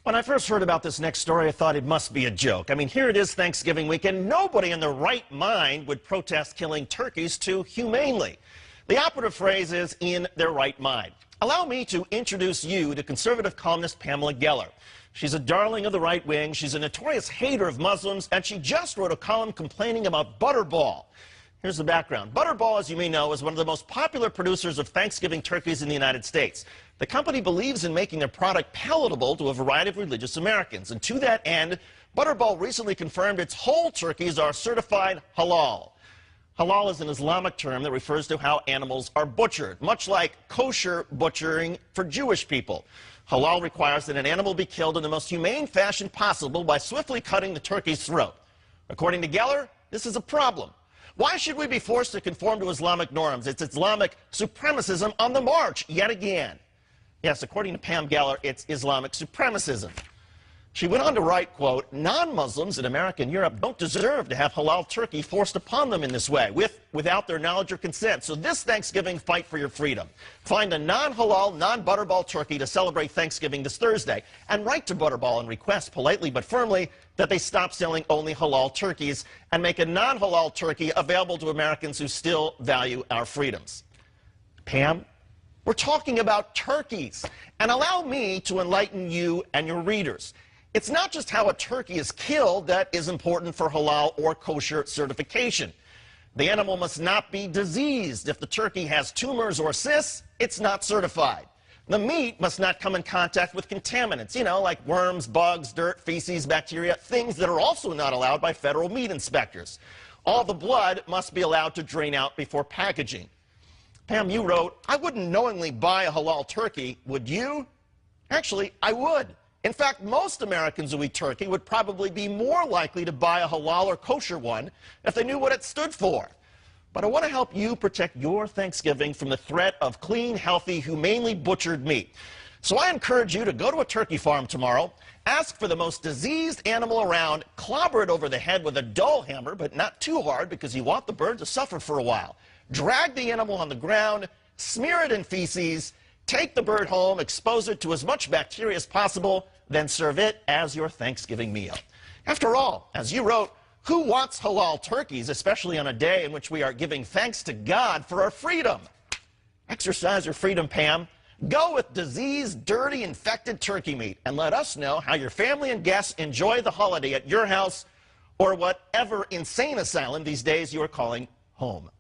When I first heard about this next story, I thought it must be a joke. I mean, here it is Thanksgiving weekend. Nobody in their right mind would protest killing turkeys too humanely. The operative phrase is in their right mind. Allow me to introduce you to conservative columnist Pamela Geller. She's a darling of the right wing. She's a notorious hater of Muslims, and she just wrote a column complaining about Butterball. Here's the background. Butterball, as you may know, is one of the most popular producers of Thanksgiving turkeys in the United States. The company believes in making their product palatable to a variety of religious Americans. And to that end, Butterball recently confirmed its whole turkeys are certified halal. Halal is an Islamic term that refers to how animals are butchered, much like kosher butchering for Jewish people. Halal requires that an animal be killed in the most humane fashion possible by swiftly cutting the turkey's throat. According to Geller, this is a problem. Why should we be forced to conform to Islamic norms? It's Islamic supremacism on the march yet again. Yes, according to Pam Geller, it's Islamic supremacism. She went on to write, quote, non-Muslims in America and Europe don't deserve to have halal turkey forced upon them in this way, without their knowledge or consent. So this Thanksgiving, fight for your freedom. Find a non-halal, non-Butterball turkey to celebrate Thanksgiving this Thursday, and write to Butterball and request politely but firmly that they stop selling only halal turkeys and make a non-halal turkey available to Americans who still value our freedoms. Pam, we're talking about turkeys, and allow me to enlighten you and your readers. It's not just how a turkey is killed that is important for halal or kosher certification. The animal must not be diseased. If the turkey has tumors or cysts, it's not certified. The meat must not come in contact with contaminants, like worms, bugs, dirt, feces, bacteria, things that are also not allowed by federal meat inspectors. All the blood must be allowed to drain out before packaging. Pam, you wrote, I wouldn't knowingly buy a halal turkey, would you? Actually, I would. In fact, most Americans who eat turkey would probably be more likely to buy a halal or kosher one if they knew what it stood for. But I want to help you protect your Thanksgiving from the threat of clean, healthy, humanely butchered meat. So I encourage you to go to a turkey farm tomorrow, ask for the most diseased animal around, clobber it over the head with a dull hammer, but not too hard because you want the bird to suffer for a while. Drag the animal on the ground, smear it in feces, take the bird home, expose it to as much bacteria as possible, then serve it as your Thanksgiving meal. After all, as you wrote, who wants halal turkeys, especially on a day in which we are giving thanks to God for our freedom? Exercise your freedom, Pam. Go with diseased, dirty, infected turkey meat, and let us know how your family and guests enjoy the holiday at your house or whatever insane asylum these days you are calling home.